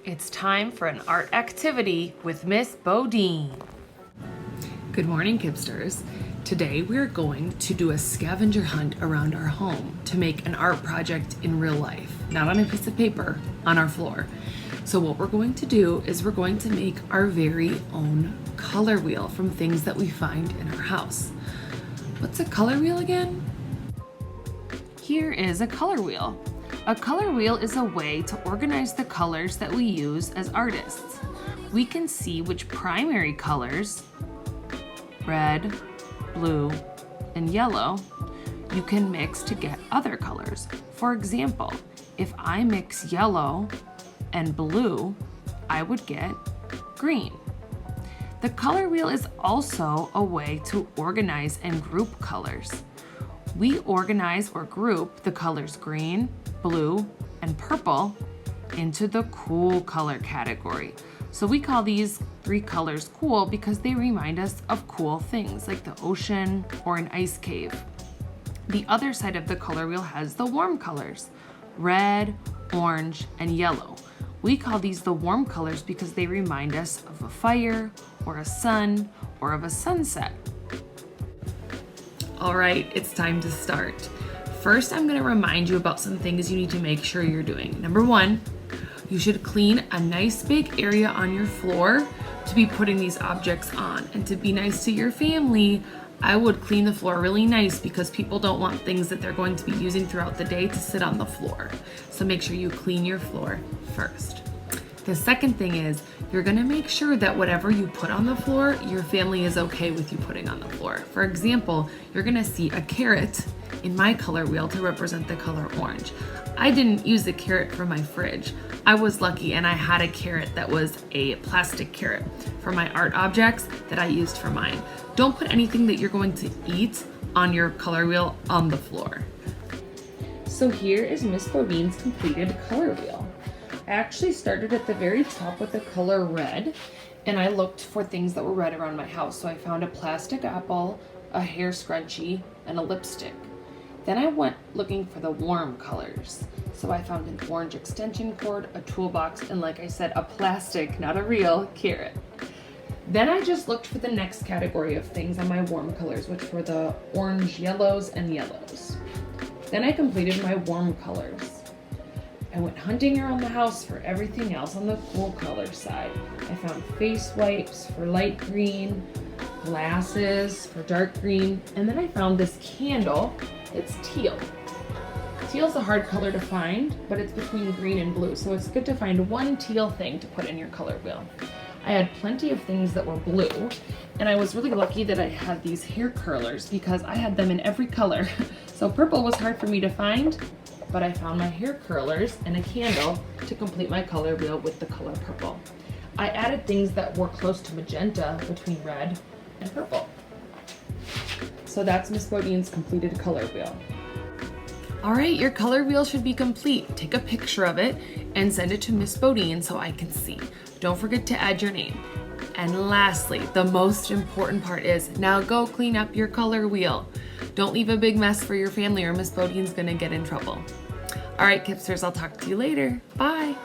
It's time for an art activity with Miss Bodine. Good morning, Kipsters. Today we're going to do a scavenger hunt around our home to make an art project in real life, not on a piece of paper, on our floor. So what we're going to do is we're going to make our very own color wheel from things that we find in our house. What's a color wheel again? Here is a color wheel. A color wheel is a way to organize the colors that we use as artists. We can see which primary colors, red, blue, and yellow, you can mix to get other colors. For example, if I mix yellow and blue, I would get green. The color wheel is also a way to organize and group colors. We organize or group the colors green, blue, and purple into the cool color category. So we call these three colors cool because they remind us of cool things like the ocean or an ice cave. The other side of the color wheel has the warm colors, red, orange, and yellow. We call these the warm colors because they remind us of a fire or a sun or of a sunset. All right, it's time to start. First, I'm gonna remind you about some things you need to make sure you're doing. Number one, you should clean a nice big area on your floor to be putting these objects on. And to be nice to your family, I would clean the floor really nice because people don't want things that they're going to be using throughout the day to sit on the floor. So make sure you clean your floor first. The second thing is you're gonna make sure that whatever you put on the floor, your family is okay with you putting on the floor. For example, you're gonna see a carrot in my color wheel to represent the color orange. I didn't use a carrot for my fridge. I was lucky and I had a carrot that was a plastic carrot for my art objects that I used for mine. Don't put anything that you're going to eat on your color wheel on the floor. So here is Miss Bodine's completed color wheel. I actually started at the very top with the color red, and I looked for things that were red around my house. So I found a plastic apple, a hair scrunchie, and a lipstick. Then I went looking for the warm colors. So I found an orange extension cord, a toolbox, and like I said, a plastic, not a real, carrot. Then I just looked for the next category of things on my warm colors, which were the orange yellows and yellows. Then I completed my warm colors. I went hunting around the house for everything else on the cool color side. I found face wipes for light green, glasses for dark green, and then I found this candle. It's teal. Teal's a hard color to find, but it's between green and blue, so it's good to find one teal thing to put in your color wheel. I had plenty of things that were blue, and I was really lucky that I had these hair curlers because I had them in every color. So purple was hard for me to find, but I found my hair curlers and a candle to complete my color wheel with the color purple. I added things that were close to magenta between red and purple. So that's Miss Bodine's completed color wheel. All right, your color wheel should be complete. Take a picture of it and send it to Miss Bodine so I can see. Don't forget to add your name. And lastly, the most important part is now go clean up your color wheel. Don't leave a big mess for your family or Miss Bodine's gonna get in trouble. All right, Kipsters, I'll talk to you later. Bye.